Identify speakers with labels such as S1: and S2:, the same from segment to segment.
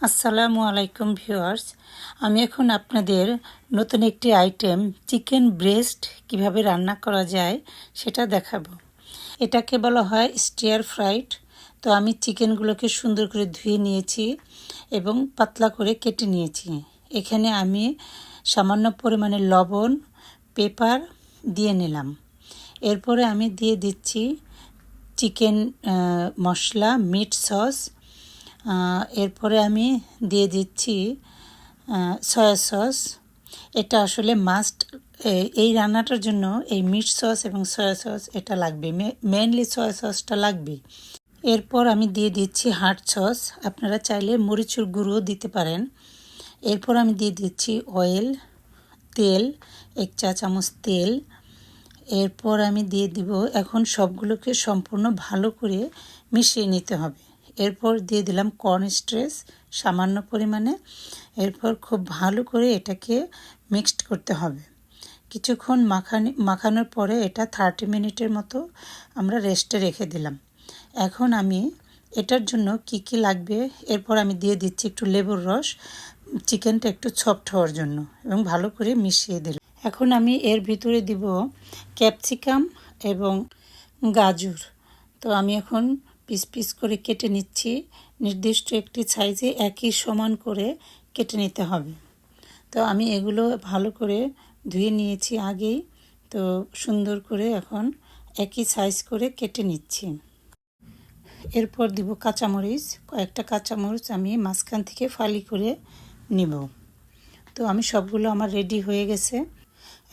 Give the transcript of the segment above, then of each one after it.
S1: আসসালামু আলাইকুম ভিউয়ার্স, আমি এখন আপনাদের নতুন একটি আইটেম চিকেন ব্রেস্ট কিভাবে রান্না করা যায় সেটা দেখাবো। এটাকে বলা হয় স্টিয়ার ফ্রাইড। তো আমি চিকেনগুলোকে সুন্দর করে ধুয়ে নিয়েছি এবং পাতলা করে কেটে নিয়েছি। এখানে আমি সামান্য পরিমাণে লবণ, পেপার দিয়ে নিলাম। এরপরে আমি দিয়ে দিচ্ছি চিকেন মশলা, মিট সস। এরপরে আমি দিয়ে দিচ্ছি সয়া সস। এটা আসলে মাস্ট, এই রান্নাটার জন্য এই মিট সস এবং সয়া সস এটা লাগবে, মেনলি সয়া সসটা লাগবে। এরপর আমি দিয়ে দিচ্ছি হাট সস, আপনারা চাইলে মরিচের গুঁড়ো দিতে পারেন। এরপর আমি দিয়ে দিচ্ছি অয়েল, তেল, 1 চা চামচ তেল। এরপর আমি দিয়ে দিব, এখন সবগুলোকে সম্পূর্ণ ভালো করে মিশিয়ে নিতে হবে। এরপর দিয়ে দিলাম কর্নস্টার্চ সামান্য পরিমাণে। এরপর খুব ভালো করে এটাকে মিক্সড করতে হবে। কিছুক্ষণ মাখানোর পরে এটা 30 মিনিটের মতো আমরা রেস্টে রেখে দিলাম। এখন আমি এটার জন্য কি লাগবে, এরপর আমি দিয়ে দিচ্ছি একটু লেবুর রস, চিকেনটা একটু সফট হওয়ার জন্য, এবং ভালো করে মিশিয়ে দিলাম। এখন আমি এর ভিতরে দিব ক্যাপসিকাম এবং গাজর। তো আমি এখন পিস পিস করে কেটে নিচ্ছি। নির্দিষ্ট একটি সাইজে একই সমান করে কেটে নিতে হবে। তো আমি এগুলো ভালো করে ধুয়ে নিয়েছি আগেই। তো সুন্দর করে এখন একই সাইজ করে কেটে নিচ্ছি। এরপর দিব কাঁচামরিচ, কয়েকটা কাঁচামরিচ আমি মাঝখান থেকে ফালি করে নিব। তো আমি সবগুলো আমার রেডি হয়ে গেছে।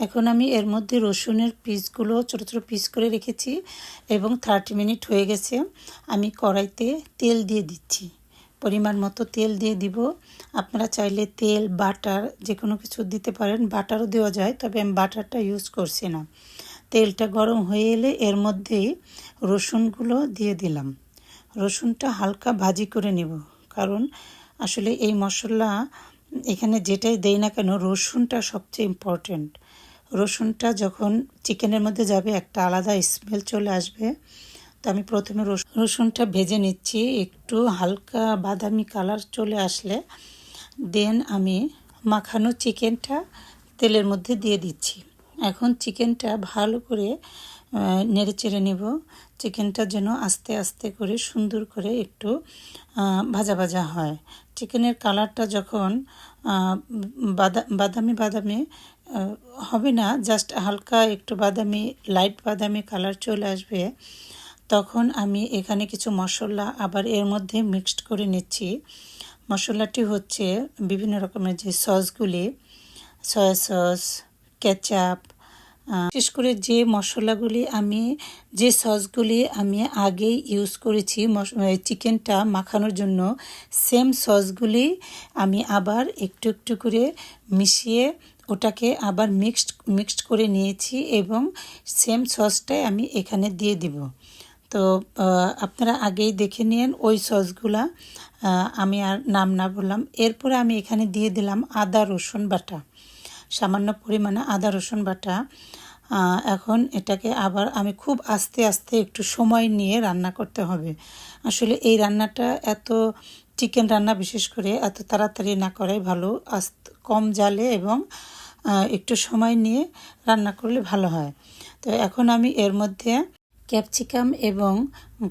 S1: এখন আমি এর মধ্যে রসুনের পিসগুলো ছোটো ছোটো পিস করে রেখেছি এবং 30 মিনিট হয়ে গেছে। আমি কড়াইতে তেল দিয়ে দিচ্ছি, পরিমাণ মতো তেল দিয়ে দিব। আপনারা চাইলে তেল, বাটার যে কোনো কিছু দিতে পারেন, বাটারও দেওয়া যায়, তবে আমি বাটারটা ইউজ করছি না। তেলটা গরম হয়ে এলে এর মধ্যেই রসুনগুলো দিয়ে দিলাম। রসুনটা হালকা ভাজি করে নেব, কারণ আসলে এই মশলা এখানে যেটাই দেই না কেন রসুনটা সবচেয়ে ইম্পর্ট্যান্ট। রসুনটা যখন চিকেনের মধ্যে যাবে একটা আলাদা স্মেল চলে আসবে। তো আমি প্রথমে রসুনটা ভেজে নিচ্ছি, একটু হালকা বাদামি কালার চলে আসলে দেন আমি মাখানো চিকেনটা তেলের মধ্যে দিয়ে দিচ্ছি। এখন চিকেনটা ভালো করে নেড়ে চেড়ে নেব। চিকেনটা যেন আস্তে আস্তে করে সুন্দর করে একটু ভাজা ভাজা হয়। চিকেনের কালারটা যখন বাদামি বাদামি হবে না, জাস্ট হালকা একটু বাদামি, লাইট বাদামি কালার চলে আসবে, তখন আমি এখানে কিছু মশলা আবার এর মধ্যে মিক্সড করে নিচ্ছি। মশলাটি হচ্ছে বিভিন্ন রকমের যে সসগুলি, সয়া সস, কেচাপ, বিশেষ করে যে সসগুলি আমি আগেই ইউজ করেছি চিকেনটা মাখানোর জন্য, সেম সসগুলি আমি আবার একটু একটু করে মিশিয়ে ওটাকে আবার মিক্সড করে নিয়েছি এবং সেম সসটাই আমি এখানে দিয়ে দিব। তো আপনারা আগেই দেখে নিন ওই সসগুলা, আমি আর নাম না বললাম। এরপরে আমি এখানে দিয়ে দিলাম আদা রসুন বাটা, সামান্য পরিমাণে আদা রসুন বাটা। এখন এটাকে আবার আমি খুব আস্তে আস্তে একটু সময় নিয়ে রান্না করতে হবে। আসলে এই রান্নাটা চিকেন রান্না বিশেষ করে এত তাড়াতাড়ি না করাই ভালো, কম জালে এবং একটু সময় নিয়ে রান্না করলে ভালো হয়। তো এখন আমি এর মধ্যে ক্যাপসিকাম এবং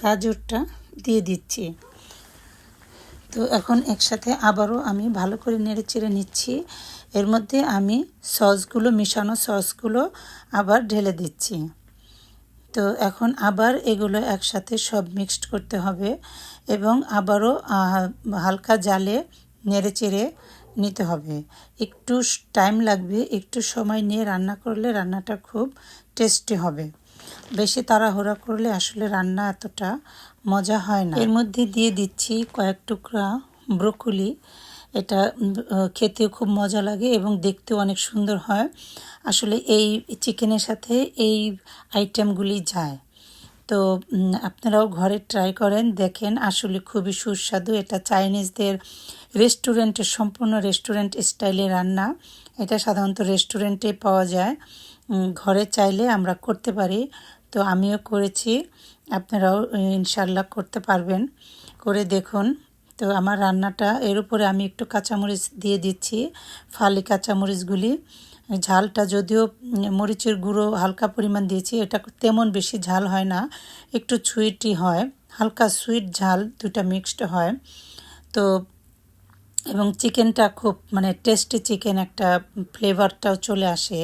S1: গাজরটা দিয়ে দিচ্ছি। তো এখন একসাথে আবারও আমি ভালো করে নেড়ে চেড়ে নিচ্ছি। এর মধ্যে আমি মিশানো সসগুলো আবার ঢেলে দিচ্ছি। তো এখন আবার এগুলো একসাথে সব মিক্সড করতে হবে এবং আবারও হালকা জালে নেড়ে চেড়ে নিতে হবে। একটু টাইম লাগবে, একটু সময় নিয়ে রান্না করলে রান্নাটা খুব টেস্টি হবে। বেশি তাড়াহুড়া করলে আসলে রান্না এতটা মজা হয় না। এর মধ্যে দিয়ে দিচ্ছি কয়েক টুকরা ব্রোকলি। এটা খেতেও খুব মজা লাগে এবং দেখতেও অনেক সুন্দর হয়। আসলে এই চিকেনের সাথে এই আইটেমগুলি যায়। তো আপনারাও ঘরে ট্রাই করেন, দেখেন আসলে খুবই সুস্বাদু। এটা চাইনিজদের সম্পূর্ণ রেস্টুরেন্ট স্টাইলে রান্না। এটা সাধারণত রেস্টুরেন্টে পাওয়া যায়, ঘরে চাইলে আমরা করতে পারি। তো আমিও করেছি, আপনারাও ইনশাল্লাহ করতে পারবেন, করে দেখুন তো আমার রান্নাটা এর উপরে আমি একটু কাঁচামরিচ দিয়ে দিচ্ছি, ফালি কাঁচামরিচগুলি। ঝালটা যদিও মরিচের গুঁড়ো হালকা পরিমাণ দিয়েছি, এটা তেমন বেশি ঝাল হয় না, একটু সুইটই হয়, হালকা সুইট ঝাল দুটা মিক্সড হয়। তো এবং চিকেনটা খুব মানে টেস্টি চিকেন, একটা ফ্লেভারটাও চলে আসে।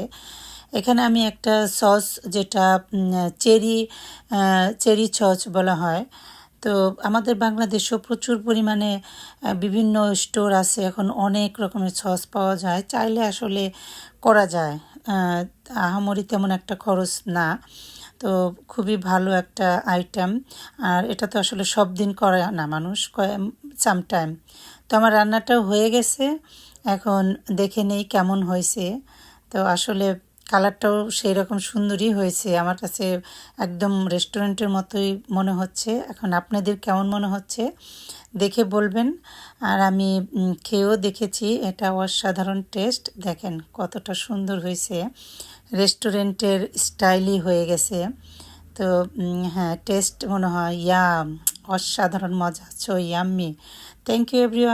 S1: এখানে আমি একটা সস, যেটা চেরি চেরি সস বলা হয়। তো আমাদের বাংলাদেশেও প্রচুর পরিমাণে বিভিন্ন স্টোর আছে, এখন অনেক রকমের সস পাওয়া যায়, চাইলে আসলে করা যায়, আহামরি তেমন একটা খরচ না। তো খুবই ভালো একটা আইটেম। আর এটা তো আসলে সব দিন করে না মানুষ, সামটাইম। তো আমার রান্নাটাও হয়ে গেছে, এখন দেখে নেই কেমন হয়েছে। তো আসলে কালারটাও সেই রকম সুন্দরই হয়েছে, আমার কাছে একদম রেস্টুরেন্টের মতোই মনে হচ্ছে। এখন আপনাদের কেমন মনে হচ্ছে দেখে বলবেন। আর আমি খেয়েও দেখেছি, এটা অসাধারণ টেস্ট, দেখেন কতটা সুন্দর হয়েছে, রেস্টুরেন্টের স্টাইলই হয়ে গেছে। তো হ্যাঁ, টেস্ট মনে হয় অসাধারণ মজা, so yummy. Thank you everyone.